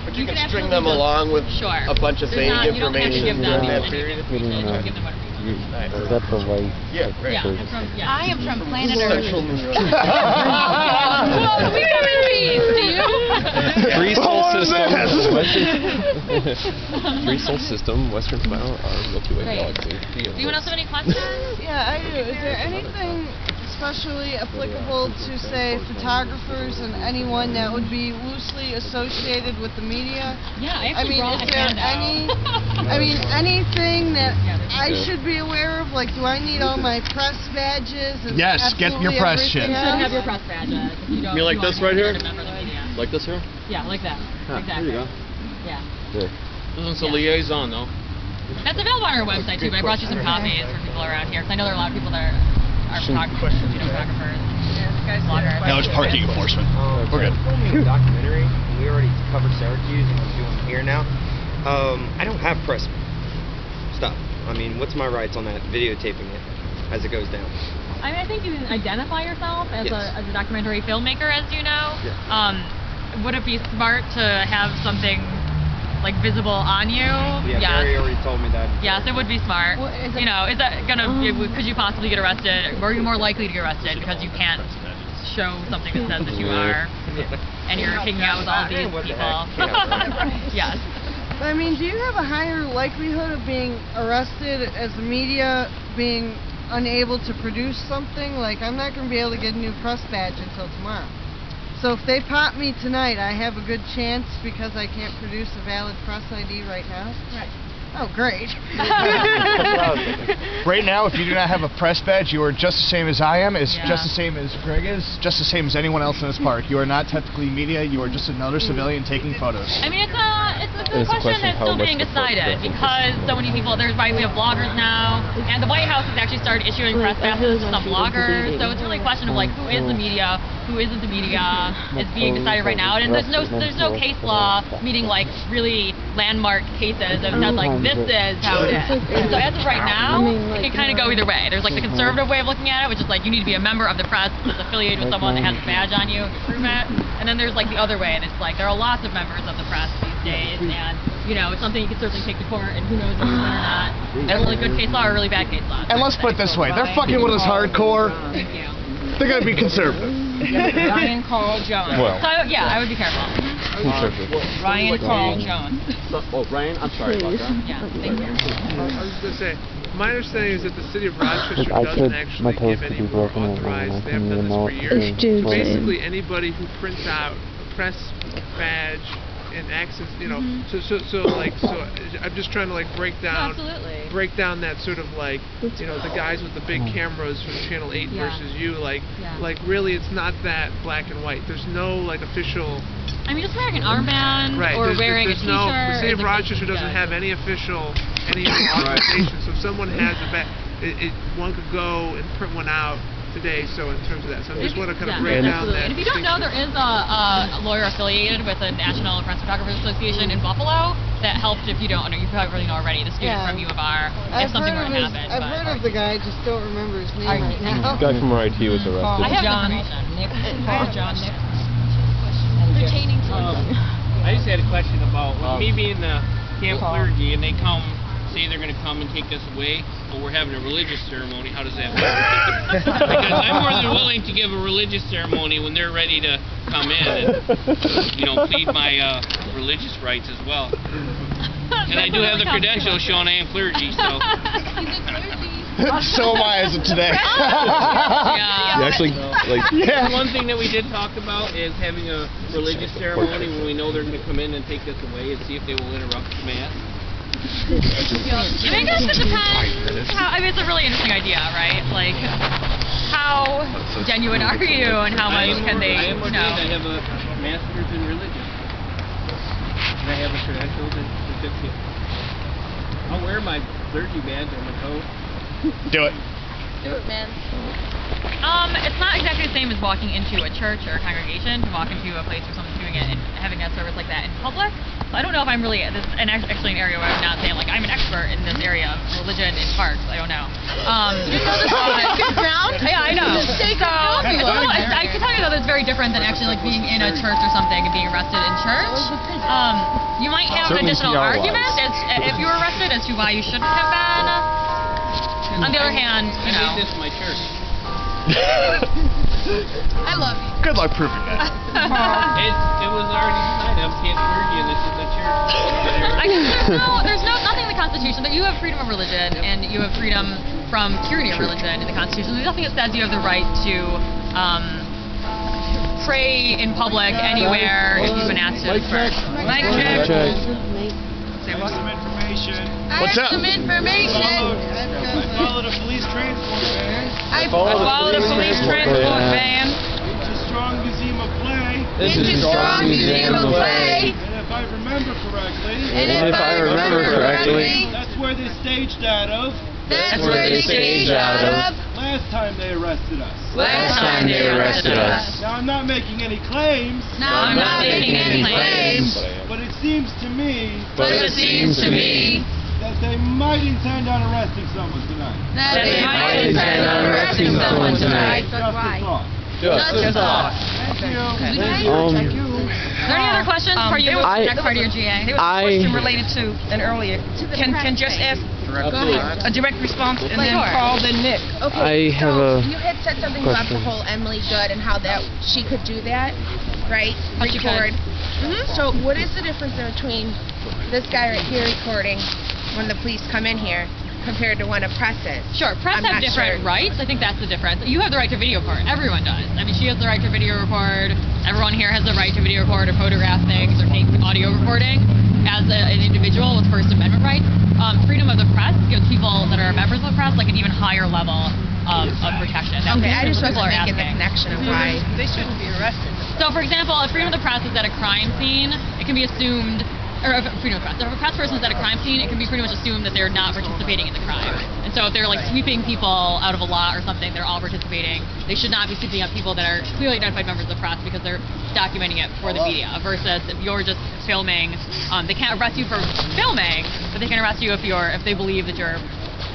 but you can string absolutely them just- along with Sure. a bunch of There's vague not- you don't have to information give them during that any period. information. You can give them whatever you want. That's the right. Yeah, right. Yeah, I'm from, yeah. I am from planet Earth. Central New York. Whoa, we come in peace, do you? Three Sol What was system. Three Sol system. Western Smile, our Milky Way Great. galaxy. Do anyone else have any questions? Yeah, I do. Is there anything especially applicable to, say, photographers and anyone that would be loosely associated with the media? Yeah, I I actually mean, brought is a there handout. anything that I Yeah, should be aware of? Like, do I need all my press badges? And Yes, get your absolutely press everything shit. You should else? have your press badges. If you don't, You like you this aren't right here? considered a member of the media. Like this here? Yeah, like that. Exactly. There you go. Yeah. This is a liaison, though. That's available on our website too, but I brought you some copies for people around here, because I know there are a lot of people that are photographers, photographers, bloggers. Now it's parking enforcement. We're good. Filming a documentary, and we already covered Syracuse, and we're doing here now. I don't have press stuff. I mean, what's my rights on that, videotaping it as it goes down? I mean, I think you can identify yourself as, Yes. a documentary filmmaker, as you know. Yeah. Would it be smart to have something like visible on you? Yeah, Yes. Barry already told me that. Yes, it would be smart. You know, is that gonna? Could you possibly get arrested? Or are you more likely to get arrested because you can't show something that says that you are, and you're hanging out with all these people? Yes. I mean, do you have a higher likelihood of being arrested as the media being unable to produce something? Like, I'm not going to be able to get a new press badge until tomorrow. So if they pop me tonight, I have a good chance because I can't produce a valid press ID right now? Right. Oh, great. Right now, if you do not have a press badge, you are just the same as I am, just the same as Greg is, just the same as anyone else in this park. You are not technically media, you are just another civilian taking photos. I mean, it's a question that's still being decided because so many people, we have bloggers now, and the White House has actually started issuing press passes to some bloggers, so it's really a question of like who is the media, who isn't the media, is being decided right now, and there's no case law, meaning like really landmark cases that said like this is how it is. So as of right now, it can kind of go either way. There's like the conservative way of looking at it, which is like you need to be a member of the press that's affiliated with someone that has a badge on you to prove it, and then there's like the other way, and it's like there are lots of members of the press these days, and you know, it's something you can certainly take to court, and who knows if it's or not. A really good case law or a really bad case law. And let's put it this way, they're fucking with us hardcore. Thank you. They're gonna be conservative. Ryan, Carl, John. Well. So yeah, I would be careful. Ryan, Carl, John. Oh, Ryan, I'm sorry about that. Yeah, thank you. I was going to say, my understanding is that the city of Rochester I doesn't could, actually my give toast any could be more broken and authorized. I They haven't couldn't done even this for know years. what to do. Basically, anybody who prints out a press badge and access, you know, so I'm just trying to like break down that sort of like, you know, the guys with the big cameras from Channel 8 versus you, like really it's not that black and white. There's no like official. I mean, just wearing an armband or there's wearing there's a T-shirt. the city of is Rochester doesn't have any official authorization. So if someone has a badge, one could go and print one out today. So in terms of that, so I just want to kind of break down that. And if you don't know, there is a lawyer affiliated with the National Press Photographers Association in Buffalo that helped. If you don't know, you probably know already. The student from U of R. If something were to happen. I've heard of the guy, just don't remember his name right now. The guy from RIT was arrested. I have John, information. Nick, John, Nick. Pertaining to I just had a question about with me being the camp clergy, and they come, say say they're going to come and take us away, but we're having a religious ceremony. How does that work? Because I'm more than willing to give a religious ceremony when they're ready to come in and, plead my religious rights as well. And I do have the credentials showing I am clergy, so. So am I as of today. Yeah. You actually, One thing that we did talk about is having a religious ceremony when we know they're going to come in and take us away and see if they will interrupt the mass. I mean, I guess it depends. It's a really interesting idea, right? Like, how genuine are you, and how much can they, I am ordained. I have a master's in religion. And I have a credential and certificate. I'll wear my clergy badge on my coat. Do it. Do it, man. It's not exactly the same as walking into a church or a congregation, to walk into a place where someone's doing it and having that service like that in public. So I don't know if I'm really, this is actually an area where I'm not saying, like, I'm an expert in this area of religion in parks. I don't know. You know this sacred ground? Yeah, I know. This is sacred ground. I can tell you, though, that's very different than actually, like, being in a church or something and being arrested in church. You might have an additional argument if you were arrested as to why you shouldn't have been. On the other hand, I made this my church. I love you. Good luck proving that. It was already decided. I'm can't clergy and this is the church. I guess there's nothing in the Constitution that you have freedom of religion and you have freedom from tyranny of religion in the Constitution. There's nothing that says you have the right to pray in public anywhere if you've been asked to. Mic check. Say what? Some information. What's up? Some information. I followed a police transport van. I followed a police transport van. It's a strong museum of play. It's a strong museum of play. And if I remember correctly. That's where they staged out of. That's where they staged out of. Last time they arrested us. Now I'm not making any claims. But it seems to me. That they might intend on arresting someone tonight. Just a thought. Thank you. Is there any other questions before you move to the next part of your GA? There was a question related to an earlier. Can just ask a direct response and then Carl, then Nick. Okay, I have so a you had said something about the whole Emily Good and how that she could do that, right? Record. So what is the difference between this guy right here recording when the police come in here compared to when a press is? Sure, press have different rights. I think that's the difference. You have the right to video record. Everyone does. I mean, she has the right to video record. Everyone here has the right to video record or photograph things or take audio recording as an individual with First Amendment rights. Freedom of the press gives people that are members of the press like an even higher level of protection. Okay, I just wasn't making the connection of why. They shouldn't be arrested. So, for example, if freedom of the press is at a crime scene, it can be assumed, or if freedom of press, if a press person is at a crime scene, it can be pretty much assumed that they're not participating in the crime. And so if they're like sweeping people out of a lot or something, they're all participating. They should not be sweeping up people that are clearly identified members of the press because they're documenting it for the media. Versus if you're just filming, they can't arrest you for filming, but they can arrest you if they believe that you're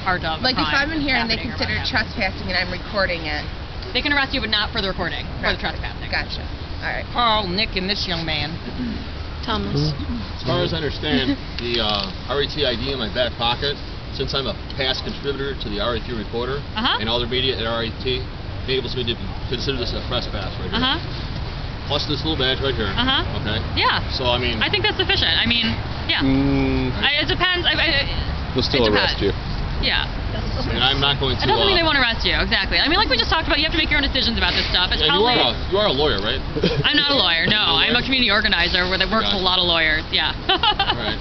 part of like crime if I'm in here and they consider trespassing and I'm recording it. They can arrest you, but not for the recording, for the trespassing. Gotcha. All right. Carl, Nick, and this young man. Thomas. As far as I understand, the RET ID in my back pocket, since I'm a past contributor to the RET Reporter and all their media at RET, enables me to consider this a press pass right here. Plus this little badge right here. Okay? Yeah. So, I mean... I think that's sufficient. I mean, yeah. It depends. We'll still arrest you. Yeah. And I'm not going to... It doesn't mean they won't arrest you, exactly. I mean, like we just talked about, you have to make your own decisions about this stuff. It's probably... You are a lawyer, right? I'm not a lawyer, no. I'm a community organizer that works with a lot of lawyers, yeah. Right.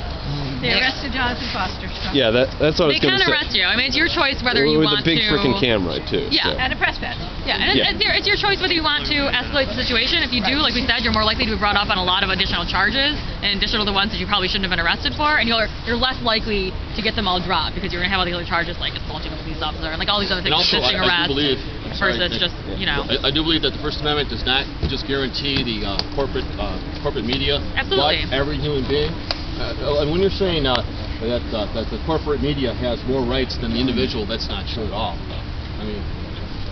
They arrested Jonathan Foster. Yeah, that's what I was going to say. They can arrest you. I mean, it's your choice whether you want to... With a big freaking camera, too. Yeah. So. And a press badge. Yeah, and it's your choice whether you want to escalate the situation. If you do, like we said, you're more likely to be brought up on a lot of additional charges, in addition to the ones that you probably shouldn't have been arrested for, and you're less likely to get them all dropped because you're going to have all these other charges like assaulting a police officer and like all these other things. And also, I do believe... Versus just, you know... I do believe that the First Amendment does not just guarantee the corporate media, absolutely, but every human being. And when you're saying that the corporate media has more rights than the individual, that's not true at all. I mean,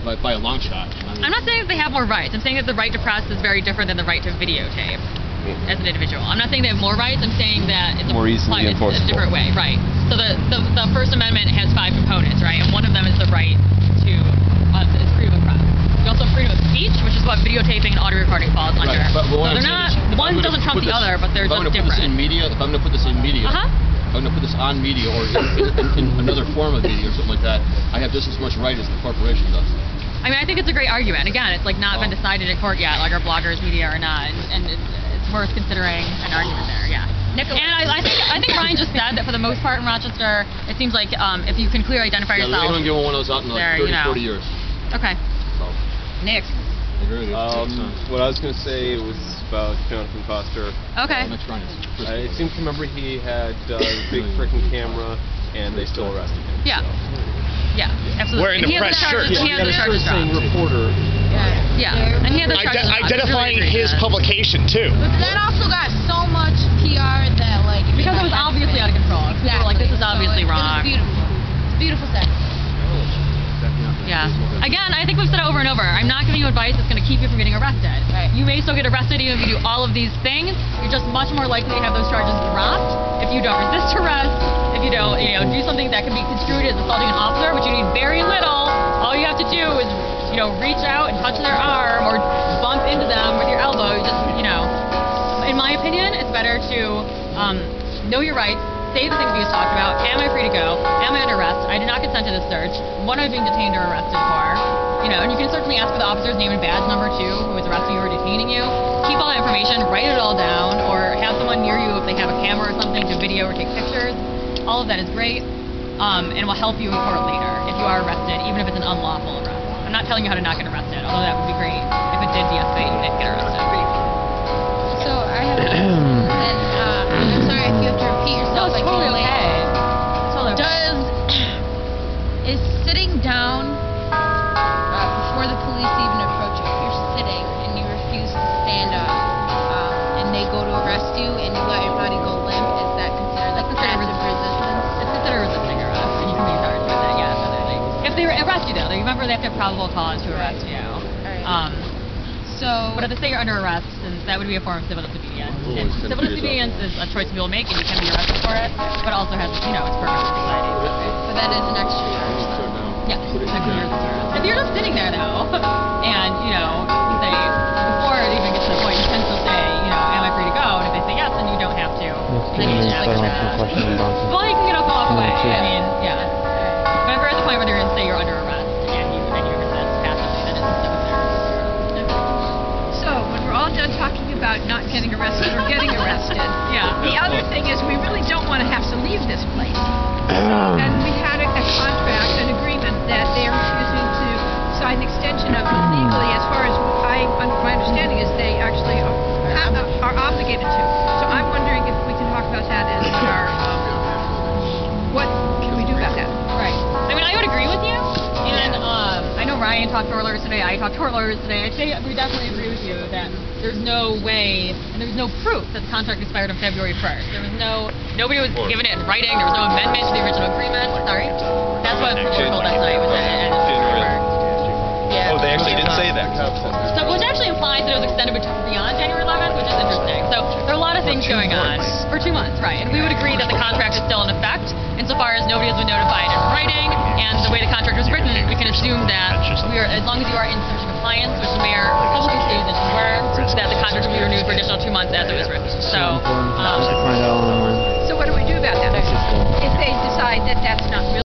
by a long shot. I'm not saying that they have more rights. I'm saying that the right to press is very different than the right to videotape as an individual. I'm not saying they have more rights. I'm saying that it's more easily enforceable. It's a different way, right? So the First Amendment has 5 components, right? And one of them is the right to is freedom of press. You also have freedom of speech, which is what videotaping and audio recording falls under. Right. But so they're not. One doesn't trump the other, but they're just different. If I'm going to put this in media, if I'm going to put this on media or in another form of media or something like that, I have just as much right as the corporation does. I mean, I think it's a great argument. Again, it's like not been decided in court yet, like are bloggers media or not, and it's worth considering an argument there. Yeah. And I think Ryan just said that for the most part in Rochester, it seems like if you can clearly identify yourself. Yeah, they don't give one of those out in like 30, 40 years. Okay. So. Nick. What I was going to say was about Jonathan Foster. Okay. I seem to remember he had a big freaking camera, and they still arrested him. Yeah. Yeah, absolutely. Wearing the press shirt. He had a shirt saying reporter. Yeah. And he had the charges identifying his publication too. But that also got so much PR that like because it was obviously out of control. Exactly. Like this is obviously wrong. It was beautiful. It's a beautiful set. Yeah. Again, I think we've said it over and over. I'm not giving you advice that's going to keep you from getting arrested. Right. You may still get arrested even if you do all of these things. You're just much more likely to have those charges dropped if you don't resist arrest, if you don't, do something that can be construed as assaulting an officer, which you need very little. All you have to do is, reach out and touch their arm or bump into them with your elbow. In my opinion, it's better to know your rights. Say the things we just talked about. Am I free to go? Am I under arrest? I did not consent to this search. What am I being detained or arrested for? And you can certainly ask for the officer's name and badge number too, who is arresting you or detaining you. Keep all that information, write it all down, or have someone near you if they have a camera or something to video or take pictures. All of that is great, and will help you in court later if you are arrested, even if it's an unlawful arrest. I'm not telling you how to not get arrested, although that would be great if it did de-escalate and you didn't get arrested. So I have a question, and I'm sorry if you have to repeat yourself. No, it's totally okay. Is sitting down before the police even approach you, if you're sitting and you refuse to stand up, and they go to arrest you and you let your body go limp, is that considered like passive resistance? It's considered resisting arrest, and you can be charged with it, yes. If they arrest you, though, remember they have to have probable cause to arrest you. But if they say you're under arrest, then that would be a form of civil disobedience. And civil disobedience is a choice people make, and you can be arrested for it, but also has, it's permanent in society. But that is an extra charge. Yeah, if you're just sitting there, though, and, say, before it even gets to the point, you can still say, am I free to go? And if they say yes, then you don't have to. Then you just well, you can get up and walk away. I mean, yeah. But if we're at the point where they're going to say you're under arrest, and you resist passively, then it's civil So, when we're all done talking about not getting arrested or getting arrested, the other thing is we really don't want to have to leave this place. And we had a contract, an agreement that they are refusing to sign an extension of legally, as far as my understanding is they actually are obligated to. So I'm wondering if we can talk about that as our, what can we do about that? Right. I mean, I would agree with you. And I know Ryan talked to our lawyers today. I talked to our lawyers today. I'd say we definitely agree with you that there's no way, and there's no proof that the contract expired on February 1st. There was nobody was given it in writing. There was no amendment to the original agreement. Sorry. That's what we were told last night. Oh, they actually did say that. So, which actually implies that it was extended beyond January 11th, which is interesting. So, there are a lot of things going on. For 2 months, right. And we would agree that the contract is still in effect, insofar as nobody has been notified in writing, and the way the contract was written, we can assume that as long as you are in strict compliance, which the mayor publicly stated that you were, that the contract will be renewed for additional 2 months as it was written. So, So what do we do about that? If they decide that that's not really